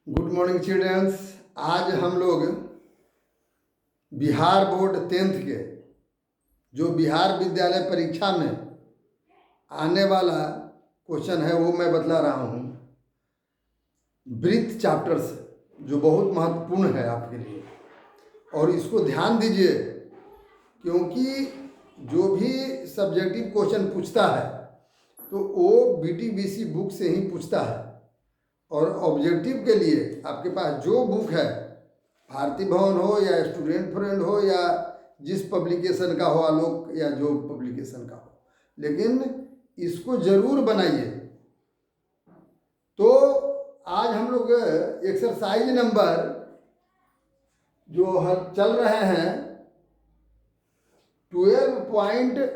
Good morning children's. आज हम लोग बिहार बोर्ड 10th के जो बिहार विद्यालय परीक्षा में आने वाला क्वेश्चन है वो मैं बतला रहा हूँ। ब्रीथ चैप्टर से जो बहुत महत्वपूर्ण है आपके लिए, और इसको ध्यान दीजिए क्योंकि जो भी सब्जेक्टिव क्वेश्चन पूछता है तो वो BTBC बुक से ही पूछता है। और ऑब्जेक्टिव के लिए आपके पास जो बुक है, भारती भवन हो या स्टूडेंट फ्रेंड हो या जिस पब्लिकेशन का हो, आलोक या जो पब्लिकेशन का हो, लेकिन इसको जरूर बनाइए। तो आज हम लोग एक्सरसाइज नंबर जो चल रहे हैं 12.3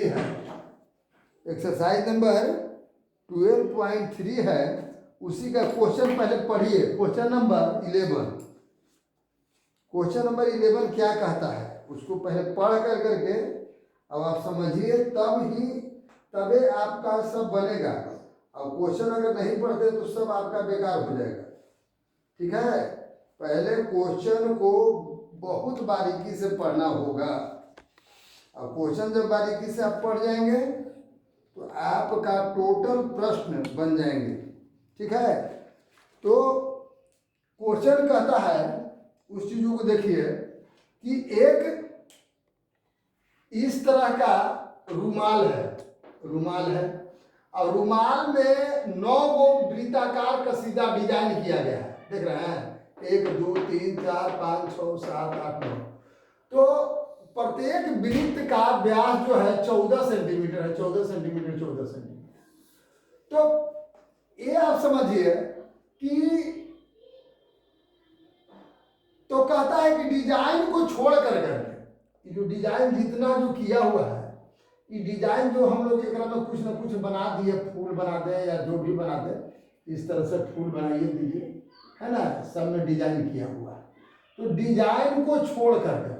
है। एक्सरसाइज नंबर 12.3 है, उसी का क्वेश्चन पहले पढ़िए। क्वेश्चन नंबर 11, क्वेश्चन नंबर 11 क्या कहता है उसको पहले पढ़ करके अब आप समझिए, तबे आपका सब बनेगा। और क्वेश्चन अगर नहीं पढ़ते तो सब आपका बेकार हो जाएगा। ठीक है, पहले क्वेश्चन को बहुत बारीकी से पढ़ना होगा। और क्वेश्चन जब बारीकी से आप पढ़ जाएंगे तो आपका टोटल प्रश्न बन जाएंगे। ठीक है, तो क्वेश्चन कहता है, उस चीजों को देखिए कि एक इस तरह का रुमाल है और रुमाल में 9 गो वृत्ताकार कसीदा डिजाइन किया गया है। देख रहे हैं, 1 2 3 4 5 6 7 8 9। तो प्रत्येक वृत्त का व्यास जो है 14 सेंटीमीटर है। 14 सेंटीमीटर। तो ये आप समझिए कि तो कहता है कि डिजाइन को छोड़ करके जो डिजाइन जितना जो किया हुआ है, ये डिजाइन जो हम लोग एक में कुछ ना कुछ बना दिए, फूल बना दे या जो भी बना दे, इस तरह से फूल बनाइए दीजिए, है ना, सब में डिजाइन किया हुआ है। तो डिजाइन को छोड़ करके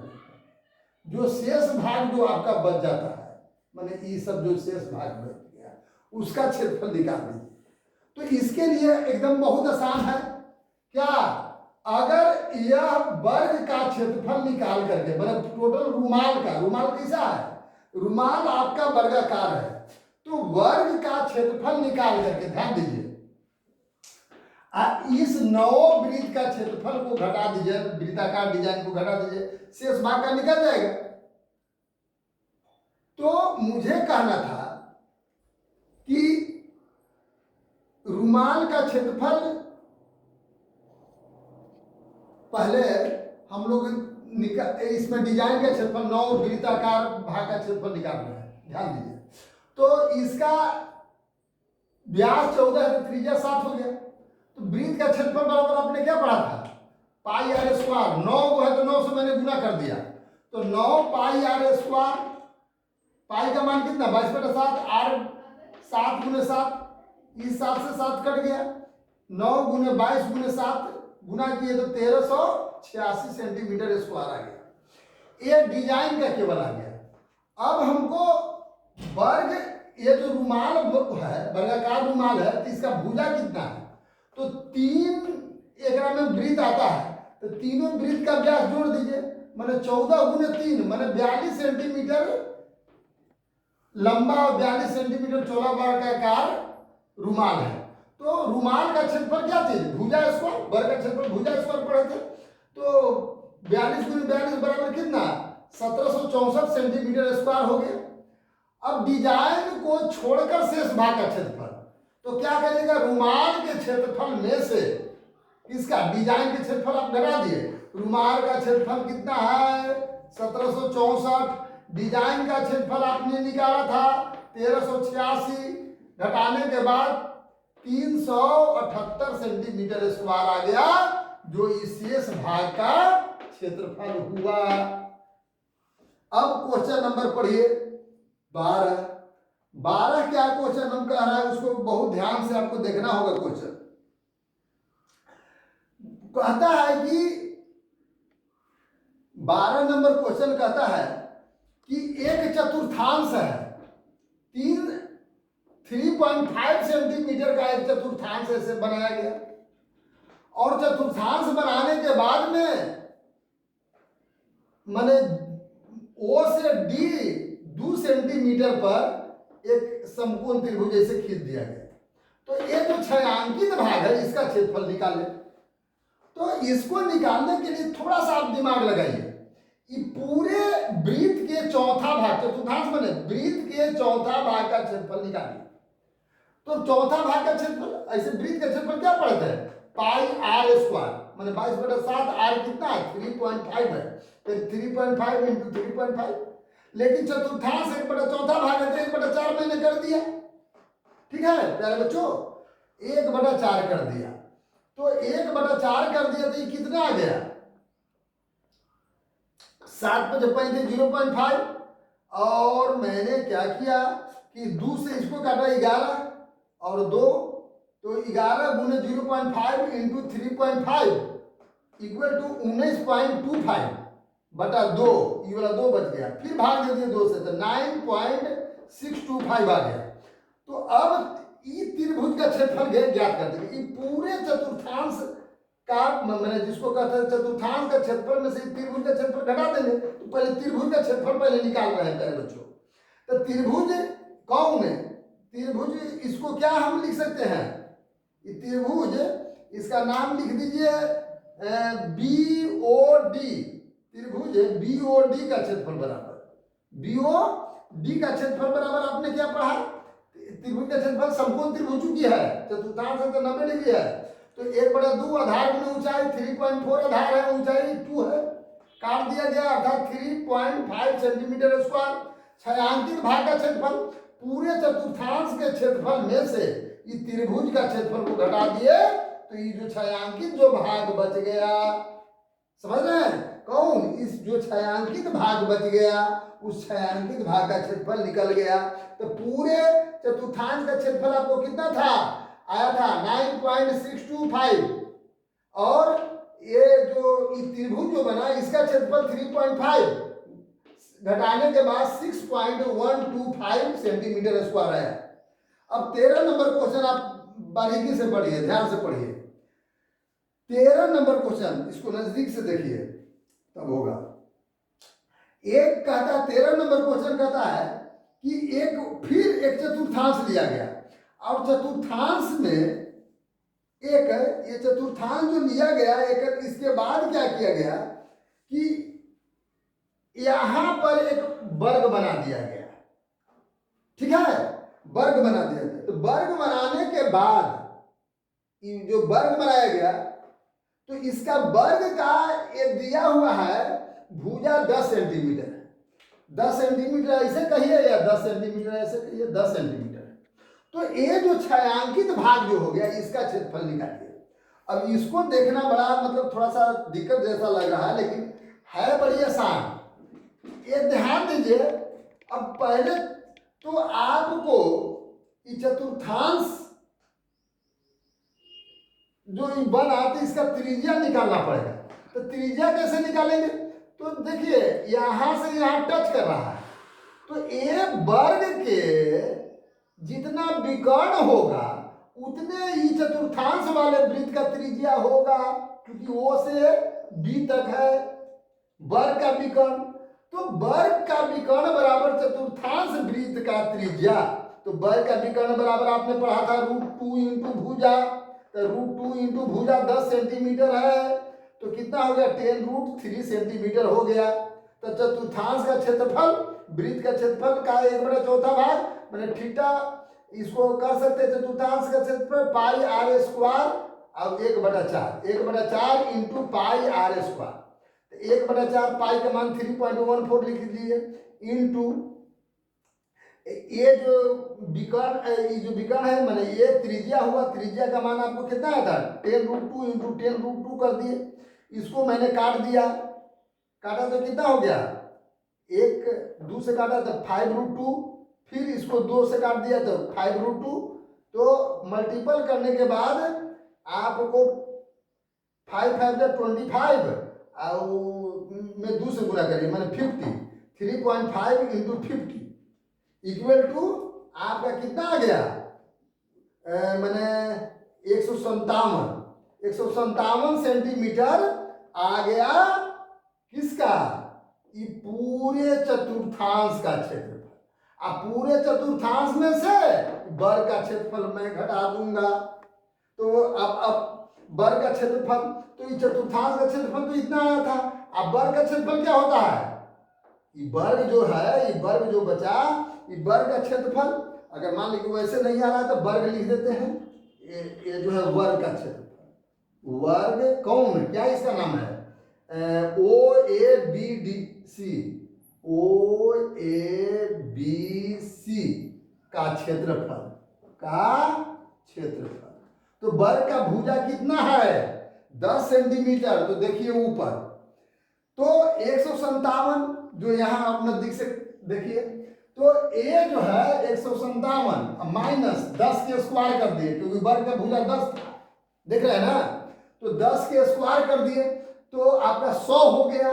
जो शेष भाग जो आपका बच जाता है, माने ये सब जो शेष भाग बच गया उसका क्षेत्रफल निकाल दीजिए। तो इसके लिए एकदम बहुत आसान है। क्या, अगर यह वर्ग का क्षेत्रफल निकाल करके, मतलब टोटल रुमाल कैसा है, रुमाल आपका वर्गाकार है, तो वर्ग का क्षेत्रफल निकाल करके, ध्यान दीजिए, इस 9 वृत्त का क्षेत्रफल को घटा दीजिए, वृत्ताकार डिजाइन को घटा दीजिए, शेष भाग का निकल जाएगा। तो मुझे कहना था कि रुमाल का क्षेत्रफल पहले हम लोग इसमें डिजाइन का क्षेत्रफल 9 वृत्ताकार भाग का क्षेत्रफल निकाल रहे हैं। ध्यान दीजिए, तो इसका व्यास 14 है, त्रिज्या 7 हो गया। तो वृत्त का क्षेत्रफल बराबर आपने क्या पढ़ा था, पाई आर स्क्वायर। 9 को है तो 9 से मैंने गुना कर दिया, तो 9 पाई आर स्क्वायर। पाई का मान कितना, 22/7। आर 7 गुने 7, इस 7 से 7 कट गया। 9 गुने 22 गुने 7 गुना किए तो 1386 सेंटीमीटर स्क्वायर आ गया। ये डिजाइन का केवल आ गया। अब हमको वर्ग, ये जो रुमाल है, वर्गाकार रुमाल है, तो इसका भुजा कितना है, तो 3 एक में वृत्त आता है, तो तीनों वृत्त का व्यास जोड़ दीजिए, माने 14 गुने 3 माने 42 सेंटीमीटर लंबा और 42 सेंटीमीटर चौड़ा वर्गाकार रुमाल है। तो रुमाल का क्षेत्रफल क्या चीज, भुजा स्क्वायर, वर्ग का क्षेत्रफल भुजा स्क्वायर पढ़े थे। तो 42 गुने 42 बराबर कितना, 1764 सेंटीमीटर स्क्वायर हो गया। अब डिजाइन को छोड़कर शेष भाग का क्षेत्रफल, तो क्या करिएगा, रुमाल के क्षेत्रफल में से इसका डिजाइन के क्षेत्रफल आप घटा दिए। रुमाल का क्षेत्रफल कितना है, 1764। डिजाइन का क्षेत्रफल आपने निकाला था 1386, घटाने के बाद 378 सेंटीमीटर स्क्वायर आ गया, जो इस शेष भाग का क्षेत्रफल हुआ। अब क्वेश्चन नंबर पढ़िए 12 क्या क्वेश्चन हम कह रहा है, उसको बहुत ध्यान से आपको देखना होगा। क्वेश्चन कहता है कि 12 नंबर क्वेश्चन कहता है कि एक चतुर्थांश है, 3 3.5 सेंटीमीटर का एक चतुर्थांश ऐसे बनाया गया। और चतुर्थांश बनाने के बाद में माने ओ से डी 2 सेंटीमीटर पर एक समकोण त्रिभुज जैसे खींच दिया गया। तो ये जो छायांकित भाग है इसका क्षेत्रफल निकालें। तो इसको निकालने के लिए थोड़ा सा आप दिमाग लगाइए। ये पूरे वृत्त के चौथा भाग, चतुर्थांश बने वृत्त के चौथा भाग का क्षेत्रफल निकालिए। तो चौथा भाग का क्षेत्रफल, ऐसे वृत्त का क्षेत्रफल क्या पड़ता है, पाई आर स्क्वायर, माने 22/7। आर कितना है, 3.5 है। तो 3.5 इंटू 3.5। लेकिन चतुर्थांश 1/4 भाग है, तो 1/4 मैंने कर दिया। ठीक है प्यारे बच्चों, 1/4 कर दिया। तो 1/4 कर दिया तो ये कितना आ गया, 7×5 0.5। और मैंने क्या किया कि 2 से इसको काटा 11 और 2, तो 11 गुने 0.5 इंटू 3.5 इक्वल टू 19.25 बटा 2। ये वाला 2 बच गया, फिर भाग दे दिए 2 से, तो 9.625 आ गया। तो अब ये त्रिभुज का क्षेत्रफल ज्ञात कर देंगे। ये पूरे चतुर्थांश का मैंने जिसको कहते हैं चतुर्थांश का क्षेत्रफल में से त्रिभुज का क्षेत्रफल घटा देंगे। तो पहले त्रिभुज का क्षेत्रफल पहले निकाल रहे हैं प्यारे बच्चों। तो त्रिभुज कौन है, त्रिभुज इसको क्या हम लिख सकते हैं, ये त्रिभुज इसका नाम लिख दीजिए BOD। त्रिभुज BOD का क्षेत्रफल बराबर, BOD का क्षेत्रफल बराबर आपने क्या पढ़ा, त्रिभुज का क्षेत्रफल समकोण त्रिभुज की है, चतुर्थांश है तो 90 डिग्री है। तो 1/2 आधार गुने ऊंचाई, 3.4 आधार है, ऊंचाई 2 है, काट दिया गया अर्थात 3.5 सेंटीमीटर स्क्वायर। छायांकित भाग का क्षेत्रफल पूरे चतुर्थांश के क्षेत्रफल में से ये त्रिभुज का क्षेत्रफल को घटा दिए, तो ये जो छायांकित जो भाग बच गया, समझ रहे हैं कौन, इस जो छायांकित भाग बच गया उस छायांकित भाग का क्षेत्रफल निकल गया। तो पूरे चतुर्थांश का क्षेत्रफल आपको कितना था, आया था 9.625। और ये जो त्रिभुज जो बना इसका क्षेत्रफल 3.5 घटाने के बाद 6.125 सेंटीमीटर स्क्वायर है। अब 13 नंबर क्वेश्चन आप बारीकी से पढ़िए, ध्यान से पढ़िए। 13 नंबर क्वेश्चन, इसको नजदीक से देखिए तब होगा। एक कहता 13 नंबर क्वेश्चन कहता है कि फिर एक चतुर्थांश लिया गया, और चतुर्थांश में ये चतुर्थांश जो लिया गया एक, इसके बाद क्या किया गया कि यहां पर एक वर्ग बना दिया गया। ठीक है, वर्ग बना दिया गया। तो वर्ग बनाने के बाद जो वर्ग बनाया गया, तो इसका वर्ग का ये दिया हुआ है भुजा 10 सेंटीमीटर, 10 सेंटीमीटर ऐसे कहिए या 10 सेंटीमीटर ऐसे कहिए, 10 सेंटीमीटर। तो ये जो छायांकित भाग जो हो गया इसका क्षेत्रफल निकालिए। अब इसको देखना बड़ा मतलब थोड़ा सा दिक्कत जैसा लग रहा है, लेकिन है बड़ी आसान। ये ध्यान दीजिए। अब पहले तो आपको ये चतुर्थांश जो बन आती इसका त्रिज्या निकालना पड़ेगा। तो त्रिज्या कैसे निकालेंगे, तो देखिए यहां से यहां टच कर रहा है, तो ये वर्ग के जितना विकर्ण होगा उतने ही चतुर्थांश वाले वृत्त का त्रिज्या होगा, क्योंकि O से B तक है वर्ग का विकर्ण। तो वर्ग का विकर्ण बराबर चतुर्थांश वृत्त का त्रिज्या। तो वर्ग का विकर्ण बराबर आपने पढ़ा था √2 इंटू भुजा, तो √2 इंटू भुजा 10 सेंटीमीटर है, तो कितना हो गया 10√3 सेंटीमीटर हो गया। तो चतुर्थांश का क्षेत्रफल वृत्त का क्षेत्रफल का 1/4 भाग, मैंने थीटा इसको कर सकते हैं चतुर्थांश का क्षेत्रफल पाई आर स्क्वायर, अब 1/4 इंटू पाई आर स्क्वायर। 1/4 पाई का मान 3.14 लिख लीजिए, इंटू ये जो विकर्ण है मैंने ये त्रिज्या हुआ, त्रिज्या का मान आपको कितना आया था 10√2 इंटू 10√2 कर दिए। इसको मैंने काट दिया, काटा तो कितना हो गया, 1 2 से काटा तो 5√2, फिर इसको 2 से काट दिया तो 5√2। तो मल्टीपल करने के बाद आपको 5 5 25 और में 2 से गुना करिए, मैंने 50, 3.5 इंटू 50 इक्वल टू आपका कितना आ गया, मैंने 157 सेंटीमीटर आ गया किसका, ये पूरे चतुर्थांश का क्षेत्रफल। अब पूरे चतुर्थांश में से वर्ग का क्षेत्रफल मैं घटा दूंगा, तो अब वर्ग का क्षेत्रफल, तो ये चतुर्थांश का क्षेत्रफल तो इतना आया था। अब वर्ग का क्षेत्रफल क्या होता है, ये वर्ग जो है, ये वर्ग जो बचा, ये वर्ग का क्षेत्रफल, अगर मान लीजिए वैसे नहीं आ रहा है तो वर्ग लिख देते हैं, ये जो है वर्ग का क्षेत्रफल। वर्ग कौन, क्या इसका नाम है, OABDC, OABC का क्षेत्रफल, तो वर्ग का भुजा कितना है, 10 सेंटीमीटर। तो देखिए ऊपर, तो 157 जो यहाँ आप नजदीक से देखिए, तो ए जो है 157 माइनस 10 के स्क्वायर कर दिए, क्योंकि वर्ग का भुजा 10 था, देख रहे हैं ना, तो 10 के स्क्वायर कर दिए तो आपका 100 हो गया।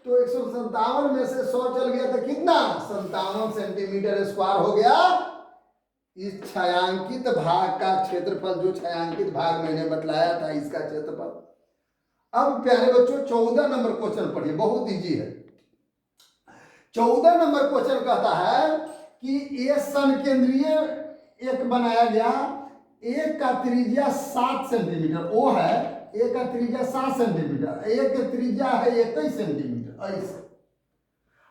तो 157 में से 100 चल गया तो कितना, 57 सेंटीमीटर स्क्वायर हो गया इस छायांकित भाग का क्षेत्रफल, जो छायांकित भाग मैंने बतलाया था इसका क्षेत्रफल। अब प्यारे बच्चों 14 नंबर क्वेश्चन पढ़िए, बहुत इजी है। 14 नंबर क्वेश्चन कहता है कि ये संकेंद्रीय एक बनाया गया, एक का त्रिज्या 7 सेंटीमीटर, वो है एक का त्रिज्या 7 सेंटीमीटर, एक का त्रिज्या है 21 सेंटीमीटर ऐसे।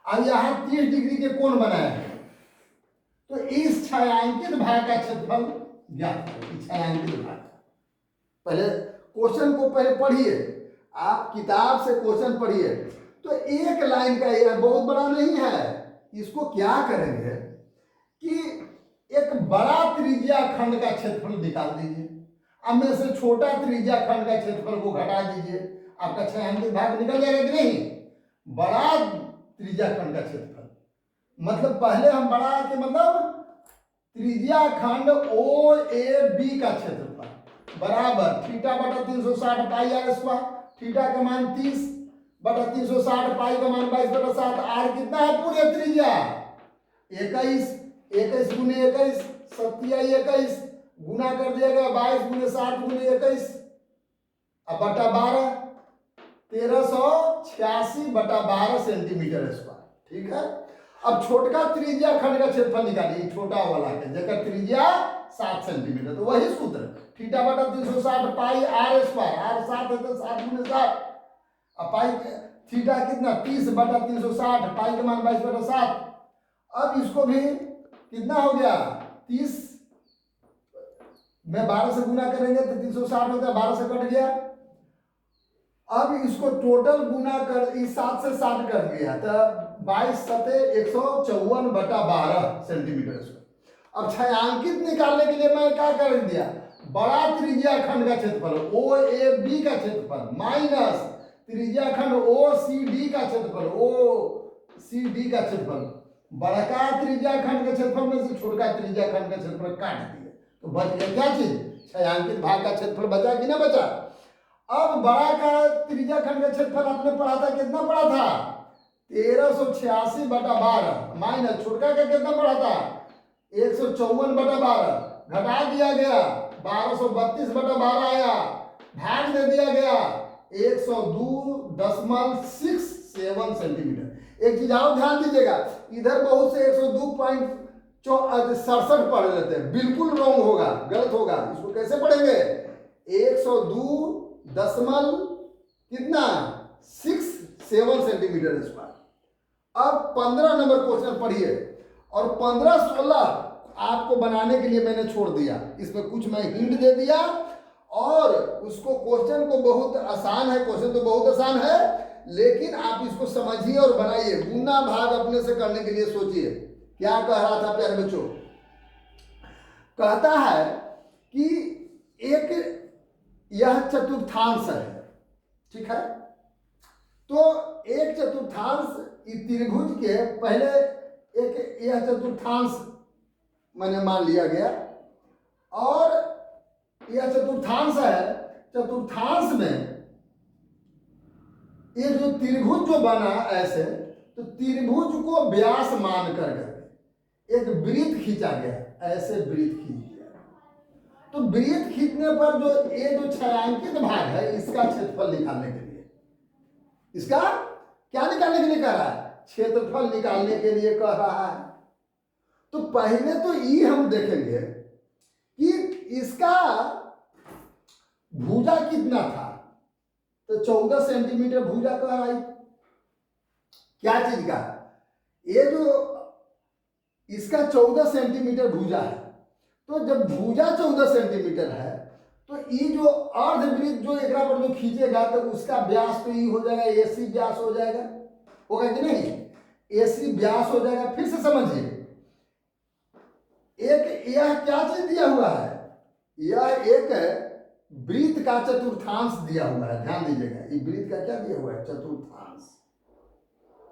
अब यहाँ 30 डिग्री के कोण बनाए हैं, तो इस छायांकित भाग का क्षेत्रफल ज्ञात करो। छायांकित भाग, पहले क्वेश्चन को पहले पढ़िए, आप किताब से क्वेश्चन पढ़िए। तो एक लाइन का ये बहुत बड़ा नहीं है, इसको क्या करेंगे कि एक बड़ा त्रिज्या खंड का क्षेत्रफल निकाल दीजिए, अब में से छोटा त्रिज्या खंड का क्षेत्रफल को घटा दीजिए, आपका छायांकित भाग निकल जाएगा कि नहीं। बड़ा त्रिज्या खंड का क्षेत्रफल मतलब पहले हम बड़ा के मतलब त्रिज्या खंड OAB का क्षेत्रफल बराबर थीटा बटा 360 पाई आर स्क्वायर, थीटा का मान 30 बटा 360 पाई का मान 22/7, आर कितना है पूरे त्रिज्या 21, 21 गुने 21 सत्या 21 गुना कर दिया गया 22 गुने 7 गुने 21, अब बटा 12 1386 बटा 12 सेंटीमीटर स्क्वायर, ठीक है। अब छोटका त्रिज्या खंड का क्षेत्रफल निकालिए, छोटा वाला के जगह त्रिज्या 7 सेंटीमीटर, तो वही सूत्र थीटा बटा 360 पाई आर स्क्वायर, आर 7 है तो 7 गुने 7, अब पाई थीटा कितना 30 बटा 360 पाई का मान 22/7। अब इसको भी कितना हो गया 30 में 12 से गुना करेंगे तो 360 होता है, 12 से कट गया। अब इसको टोटल गुना कर, इस 7 से 60 कर दिया तो 22 सते 154 बटा 12 सेंटीमीटर स्क्वायर। अब छायांकित निकालने के लिए मैं क्या कर दिया, बड़ा त्रिज्या खंड का क्षेत्रफल OAB का क्षेत्रफल माइनस त्रिज्या खंड OCD का क्षेत्रफल, OCD का क्षेत्रफल, बड़का त्रिज्या खंड के क्षेत्रफल में से छोटका त्रिज्या खंड का क्षेत्रफल काट दिया, तो बच गया क्या चीज, छायांकित भाग का क्षेत्रफल बचा कि ना बचा। अब बड़ा का त्रिज्या खंड का क्षेत्रफल आपने पढ़ा था, कितना पढ़ा था 1386 बटा 12 माइनस छोटका का कितना पढ़ा था 154 बटा 12, घटा दिया गया 1232 बटा 12 आया, भाग दे दिया गया 102.67 सेंटीमीटर। एक चीज और ध्यान दीजिएगा, इधर बहुत से 102.67 पढ़ लेते हैं, बिल्कुल रॉन्ग होगा, गलत होगा। इसको कैसे पढ़ेंगे 102 दशमलव कितना 67 सेंटीमीटर स्क्वायर। अब 15 नंबर क्वेश्चन पढ़िए, और 15-16 आपको बनाने के लिए मैंने छोड़ दिया, इसमें कुछ मैं हिंट दे दिया, और उसको क्वेश्चन को बहुत आसान है, क्वेश्चन तो बहुत आसान है, लेकिन आप इसको समझिए और बनाइए, गुना भाग अपने से करने के लिए सोचिए। क्या कह रहा था प्यारे बच्चों, कहता है कि एक यह चतुर्थांश है, ठीक है, तो एक चतुर्थांश त्रिभुज के पहले एक यह चतुर्थांश मैंने मान लिया गया, और यह चतुर्थांश है, चतुर्थांश में ये जो त्रिभुज जो बना ऐसे, तो त्रिभुज को व्यास मान कर एक वृत्त खींचा गया ऐसे वृत्त खींच दिया। तो वृत्त खींचने पर जो ये जो छायांकित भाग है इसका क्षेत्रफल निकालने के लिए, इसका क्या निकालने के लिए कह रहा है? क्षेत्रफल निकालने के लिए कह रहा है। तो पहले तो ई हम देखेंगे कि इसका भुजा कितना था। तो 14 सेंटीमीटर भुजा कह रहा है। क्या चीज का? ये जो इसका 14 सेंटीमीटर भुजा है। तो जब भुजा 14 सेंटीमीटर है तो ये जो अर्धवृत्त जो एक पर जो खींचेगा तो उसका व्यास तो ये हो जाएगा, एसी व्यास हो जाएगा, होगा कि नहीं? एसी व्यास हो जाएगा। फिर से समझिए, एक यह क्या चीज दिया हुआ है? यह एक वृत्त का चतुर्थांश दिया हुआ है। ध्यान दीजिएगा, ये वृत्त का क्या दिया हुआ है? चतुर्थांश।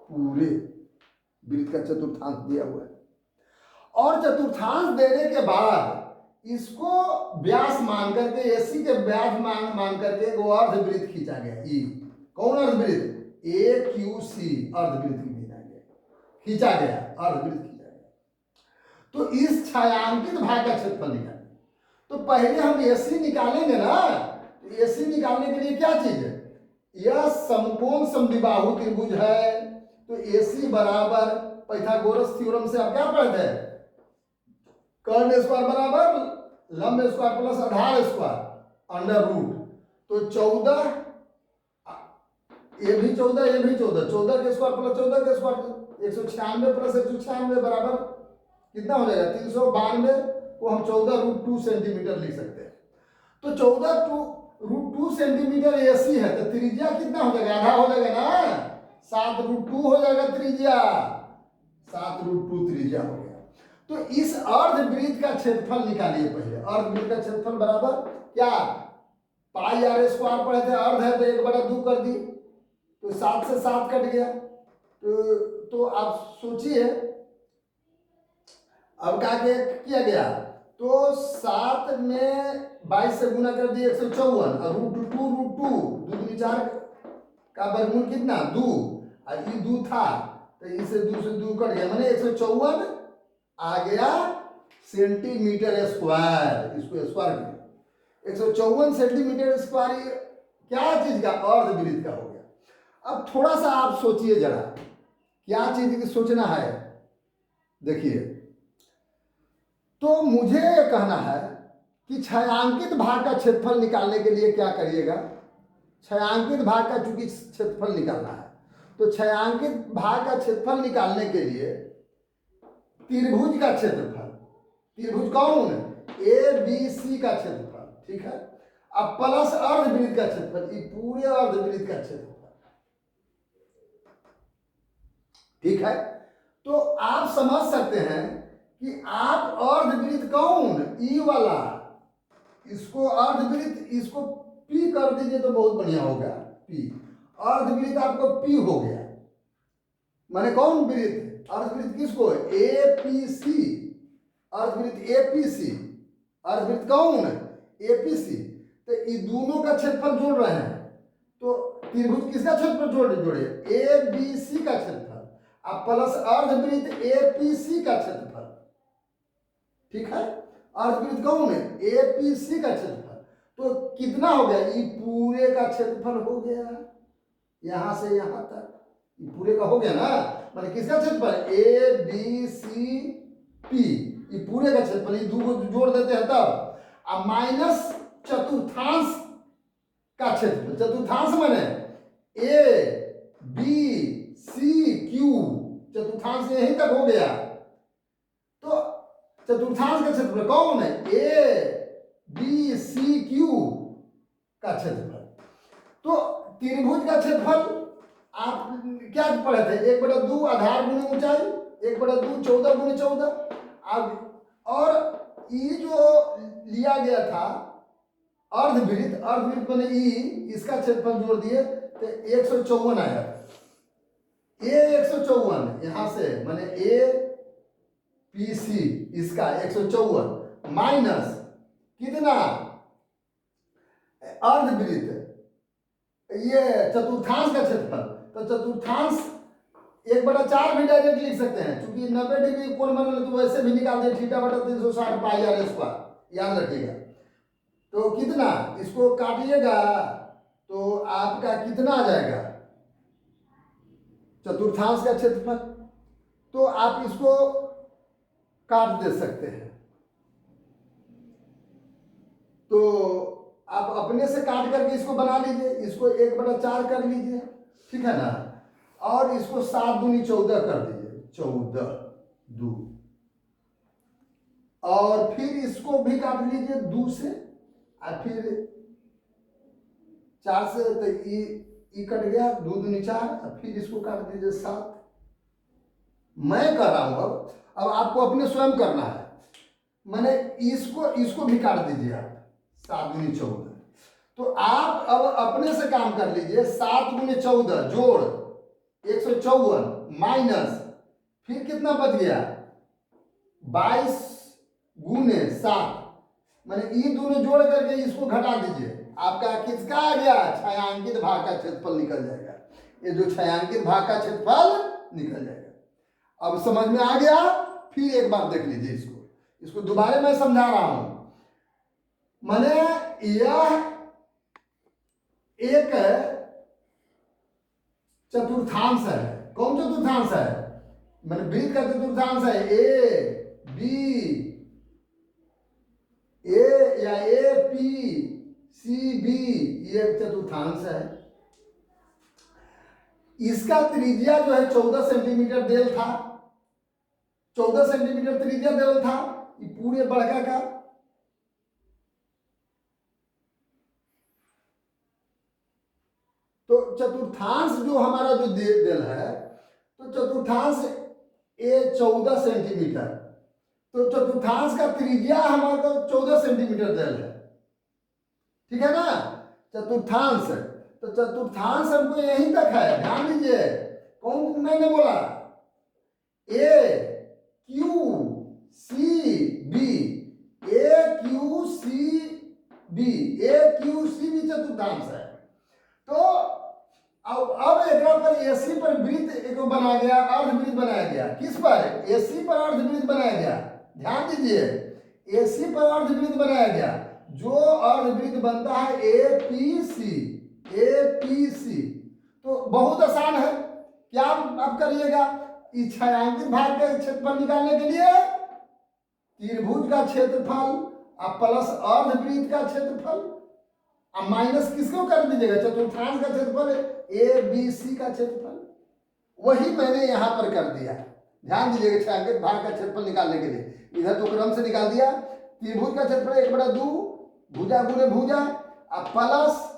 पूरे वृत्त का चतुर्थांश दिया हुआ है। और चतुर्थांश देने के बाद इसको व्यास मान करके, एसी के व्यास मान करके वो अर्धवृत्त खींचा गया। ई कौन अर्धवृत्त? ए क्यू सी अर्धवृत्त खींचा गया, अर्धवृत्त खींचा गया। तो इस छायांकित भाग का क्षेत्रफल निकालेंगे। तो पहले हम एसी निकालेंगे ना। तो एसी निकालने के लिए क्या चीज है? यह समकोण समद्विबाहु त्रिभुज है। तो एसी बराबर पाइथागोरस थ्योरम से आप क्या पढ़ते हैं? कर्ण स्क्वायर बराबर लंब स्क्वायर प्लस आधार स्क्वायर अंडर रूट। तो 14, ये भी 14, ये भी 14, 14 के स्क्वायर प्लस 14 के स्क्वायर 196 प्लस 196 बराबर कितना हो जाएगा? 392 को हम 14√2 सेंटीमीटर लिख सकते हैं। तो 14√2 सेंटीमीटर एसी है। तो त्रिज्या कितना हो जाएगा? आधा हो जाएगा ना, 7√2 हो जाएगा त्रिज्या, 7√2 त्रिज्या हो गया। तो इस अर्धवृत्त का क्षेत्रफल निकालिए पहले। अर्धवृत्त का क्षेत्रफल बराबर क्या? पाई आर स्क्वायर पढ़े थे, अर्ध है तो 1/2 कर दी, तो 7 से 7 कट गया। तो आप सोचिए अब क्या किया गया? तो 7 में 22 से गुना कर दिए 154 और √2 2 4 का वर्गमूल कितना? 2, और ये 2 था तो इसे 2 से 2 कट गया, माने 154 आ गया सेंटीमीटर स्क्वायर। इसको स्क्वायर किया, 154 सेंटीमीटर स्क्वायर क्या चीज का? अर्धवृत्त का हो गया। अब थोड़ा सा आप सोचिए जरा, क्या चीज की सोचना है? देखिए, तो मुझे कहना है कि छायांकित भाग का क्षेत्रफल निकालने के लिए क्या करिएगा? छायांकित भाग का चूंकि क्षेत्रफल निकालना है, तो छायांकित भाग का क्षेत्रफल निकालने के लिए त्रिभुज का क्षेत्रफल, त्रिभुज कौन? ए बी सी का क्षेत्रफल, ठीक है। अब प्लस अर्धवृत्त का क्षेत्रफल, ये पूरे अर्धवृत्त का क्षेत्रफल, ठीक है। तो आप समझ सकते हैं कि आप अर्धवृत्त कौन? ई वाला, इसको अर्धवृत्त, इसको पी कर दीजिए तो बहुत बढ़िया होगा। पी अर्धवृत्त आपको पी हो गया, माने कौन वृत्त? अर्धवृत्त किसको? एपीसी, अर्धवृत्त एपीसी, अर्धवृत्त कौन? एपीसी। तो ये दोनों का क्षेत्रफल जोड़ रहे हैं, तो त्रिभुज किसका क्षेत्रफल जोड़े? एबीसी का क्षेत्रफल, अब प्लस अर्धवृत्त एपीसी का क्षेत्रफल, ठीक है। अर्धवृत्त कौन है? एपीसी का क्षेत्रफल। तो कितना हो गया? ये पूरे का क्षेत्रफल हो गया, यहां से यहां तक पूरे का हो गया ना, माने किसका क्षेत्रफल? ए बी सी पी, ये पूरे का क्षेत्रफल। ये दो को जोड़ देते हैं तब, अब माइनस चतुर्थांश का क्षेत्रफल। चतुर्थांश माने ए बी सी क्यू, चतुर्थांश यहीं तक हो गया। तो चतुर्थांश का क्षेत्रफल कौन है? ए बी सी क्यू का क्षेत्रफल। तो त्रिभुज का क्षेत्रफल आप क्या पढ़े थे? 1/2 आधार गुणे ऊंचाई, 1/2 14 गुणे 14। अब और ई जो लिया गया था अर्धवृत्त, अर्धवृत्त बने ई, इसका क्षेत्रफल जोड़ दिए तो 154 आया। ए 154 यहां से माने ए पी सी, इसका 154 माइनस कितना? अर्धवृत्त ये चतुर्थांश का क्षेत्रफल, तो चतुर्थांश 1/4 भी डायरेक्ट लिख सकते हैं, क्योंकि 90 डिग्री कोण बना तो वैसे भी निकाल दे, थीटा बटा 360 पाई आर स्क्वायर, याद रखिएगा। तो कितना, इसको काटिएगा तो आपका कितना आ जाएगा, चतुर्थांश का क्षेत्रफल। तो आप इसको काट दे सकते हैं, तो आप अपने से काट करके इसको बना लीजिए, इसको 1/4 कर लीजिए, ठीक है ना, और इसको 7 दूनी 14 कर दीजिए, 14 2, और फिर इसको भी काट लीजिए 2 से, और फिर 4 से, तो ई कट गया, 2 दूनी 4, और फिर इसको काट दीजिए 7। मैं कर रहा हूं, अब आपको अपने स्वयं करना है। मैंने इसको भी काट दीजिए आप, 7 दूनी 14। तो आप अब अपने से काम कर लीजिए, 7 दूनी 14 जोड़ 154 माइनस, फिर कितना बच गया 22 गुने 7, मैंने ई दोनों जोड़ करके इसको घटा दीजिए, आपका किसका आ गया, छायांकित भाग का क्षेत्रफल निकल जाएगा। ये जो छायांकित भाग का क्षेत्रफल निकल जाएगा। अब समझ में आ गया, फिर एक बार देख लीजिए इसको दोबारा मैं समझा रहा हूं। मैंने यह एक चतुर्थांश है, कौन चतुर्थांश है, मैंने वृत्त का चतुर्थांश है, ए या ए पी सी बी, ये चतुर्थांश है। इसका त्रिज्या जो है 14 सेंटीमीटर देल था, 14 सेंटीमीटर त्रिज्या देल था, ये पूरे बड़का का। तो चतुर्थांश जो हमारा जो देल है, तो चतुर्थांश ए 14 सेंटीमीटर, तो चतुर्थांश का त्रिज्या हमारा 14 सेंटीमीटर देल है, ठीक है ना, चतुर्थांश। तो चतुर्थांश हमको यहीं तक है, ध्यान दीजिए, कौन मैंने बोला, ए क्यू सी बी, ए क्यू सी बी चतुर्थांश है। तो अब एक पर एसी पर वृत्त एक बनाया गया, अर्धवृत्त बनाया गया, किस पर, एसी पर अर्धवृत्त बनाया गया, ध्यान दीजिए, एसी पर अर्धवृत्त बनाया गया, जो अर्धवृत्त बनता है एपीसी। तो बहुत आसान है, क्या आप करिएगा, इस छायांकित भाग का क्षेत्रफल निकालने के लिए त्रिभुज का क्षेत्रफल और प्लस अर्धवृत्त का क्षेत्रफल, अब माइनस किसको कर दीजिएगा, चतुर्थांश का क्षेत्रफल, ए बी सी का क्षेत्रफल, वही मैंने यहां पर कर दिया। ध्यान दीजिएगा, छायांकित भाग का क्षेत्रफल निकालने के लिए इधर तो क्रम से निकाल दिया, त्रिभुज का क्षेत्रफल 1/2 भुजा गुने भुजा, अब प्लस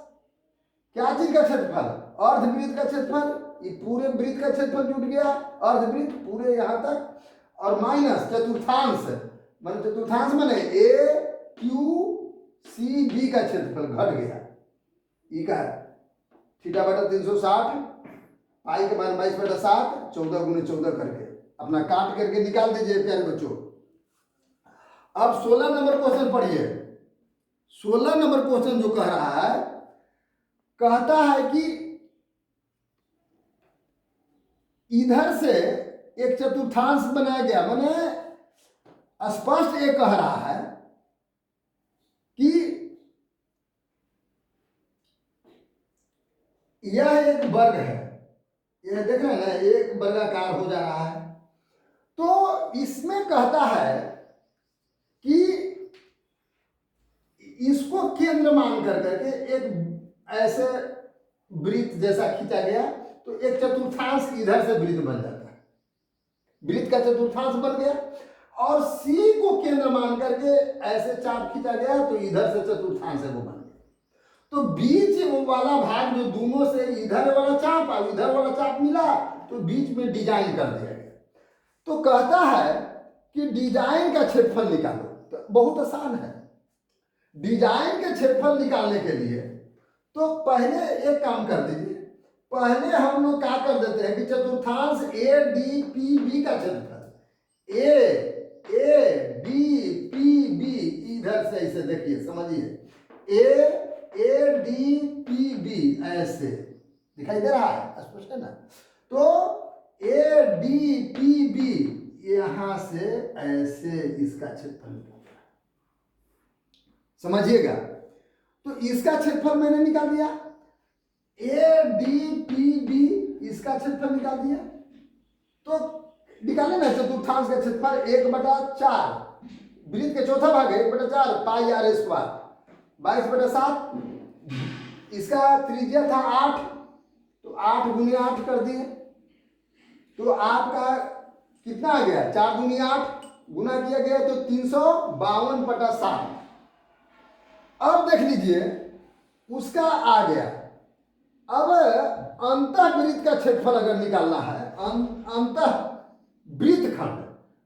क्या चीज का क्षेत्रफल, अर्धवृत्त का क्षेत्रफल, ये पूरे वृत्त का क्षेत्रफल जुट गया, अर्धवृत्त पूरे यहां तक, और माइनस चतुर्थांश, मैंने चतुर्थांश मैंने ए क्यू सी बी का क्षेत्रफल घट गया, ई का थीटा बटा 360 पाई के मान 22/7, 14 गुने 14 करके अपना काट करके निकाल दीजिए प्यारे बच्चों। अब 16 नंबर क्वेश्चन पढ़िए। 16 नंबर क्वेश्चन जो कह रहा है, कहता है कि इधर से एक चतुर्थांश बनाया गया, मैंने स्पष्ट ये कह रहा है कि यह एक वर्ग है, यह देख रहे हैं ना, एक वर्गाकार हो जा रहा है। तो इसमें कहता है कि इसको केंद्र मान करके एक ऐसे वृत्त जैसा खींचा गया, तो एक चतुर्थांश इधर से वृत्त बन जाता है, वृत्त का चतुर्थांश बन गया, और सी को केंद्र मान करके ऐसे चाप खींचा गया, तो इधर से चतुर्थांश है वो बन गया। तो बीच वाला भाग जो दोनों से इधर वाला चाप और इधर वाला चाप मिला, तो बीच में डिजाइन कर दिया गया। तो कहता है कि डिजाइन का क्षेत्रफल निकालो, तो बहुत आसान है। डिजाइन के क्षेत्रफल निकालने के लिए तो पहले एक काम कर दीजिए, पहले हम लोग क्या कर देते हैं कि चतुर्थांश ए डी पी बी का क्षेत्रफल, ए डी पी बी, इधर से इसे देखिए, समझिए, ए डी पी बी ऐसे दिखाई दे रहा है, स्पष्ट है ना। तो ADPB यहां से ऐसे इसका क्षेत्रफल निकालना है, समझिएगा। तो इसका क्षेत्रफल मैंने निकाल दिया, ADPB इसका क्षेत्रफल निकाल दिया। तो निकाले ना चतुर्थांश का क्षेत्रफल 1/4, वृत्त के चौथा भाग है 1/4 पाई आर स्क्वायर, 22/7। इसका त्रिज्या था 8, तो 8 गुने 8 कर दिए, तो आपका कितना आ गया, 4 दूनी 8 गुना किया गया तो 352/7। अब देख लीजिए उसका आ गया। अब अंतःवृत्त का क्षेत्रफल अगर निकालना है, अंतःवृत्त खंड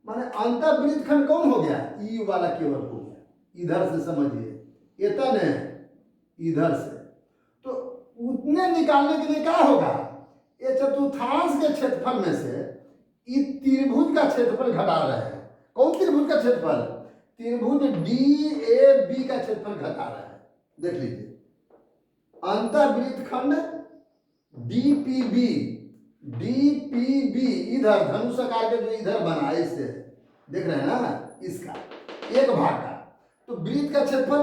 माने अंतःवृत्त खंड कौन हो गया, ई वाला केवल हो गया, इधर से समझिए, इतना है इधर से। तो उतने निकालने के लिए क्या होगा, ये चतुर्थांश के क्षेत्रफल में से इस त्रिभुज का क्षेत्रफल घटा रहे हैं। कौन त्रिभुज का क्षेत्रफल, त्रिभुज DAB का क्षेत्रफल घटा रहे हैं। देख लीजिए अंतःवृत्त खंड DPB इधर धनुष आकार के जो इधर बना है, इससे देख रहे हैं ना, इसका एक भाग का। तो वृत्त का क्षेत्रफल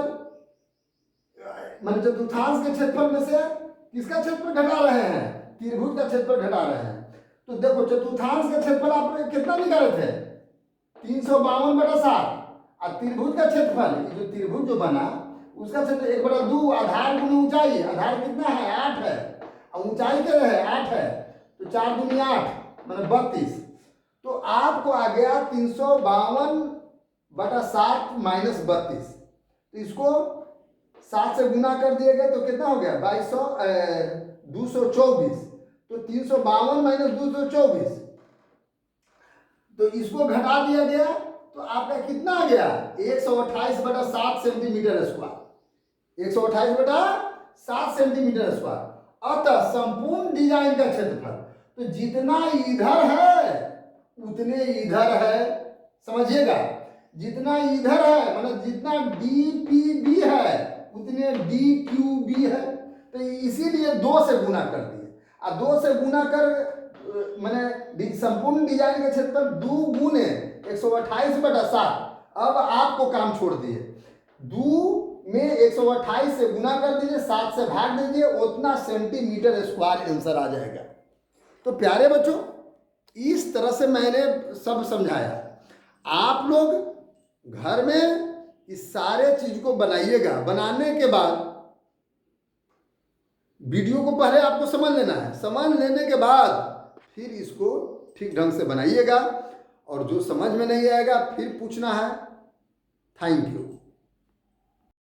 मतलब चतुर्थांश के क्षेत्रफल में से किसका क्षेत्रफल घटा रहे हैं, त्रिभुज का क्षेत्रफल घटा रहे हैं। तो देखो चतुर्थांश का क्षेत्रफल आप कितना निकाले थे, 352/7, और त्रिभुज का क्षेत्रफल जो त्रिभुज जो बना उसका क्षेत्र 1/2, आधार गुना ऊंचाई, आधार कितना है 8 है, और ऊंचाई क्या है 8 है, तो 4 दूनी 8 मतलब 32। तो आपको आ गया 352/7 माइनस 32। तो इसको 7 से गुना कर दिया गया तो कितना हो गया 224। तो 352 माइनस 224, तो इसको घटा दिया गया तो आपका कितना आ गया 128/7 सेंटीमीटर स्क्वायर, 128/7 सेंटीमीटर स्क्वायर। अतः संपूर्ण डिजाइन का क्षेत्रफल तो जितना इधर है उतने इधर है, समझिएगा, जितना इधर है मतलब जितना DPB है उतने DQB है। तो इसीलिए 2 से गुना कर दिए, और 2 से गुना कर मैंने संपूर्ण डिजाइन के क्षेत्रफल 2 गुने 128/7। अब आपको काम छोड़ दिए, 2 में 128 से गुना कर दीजिए, 7 से भाग दीजिए, उतना सेंटीमीटर स्क्वायर आंसर आ जाएगा। तो प्यारे बच्चों इस तरह से मैंने सब समझाया। आप लोग घर में इस सारे चीज को बनाइएगा। बनाने के बाद वीडियो को पहले आपको समझ लेना है, समझ लेने के बाद फिर इसको ठीक ढंग से बनाइएगा, और जो समझ में नहीं आएगा फिर पूछना है। Thank you.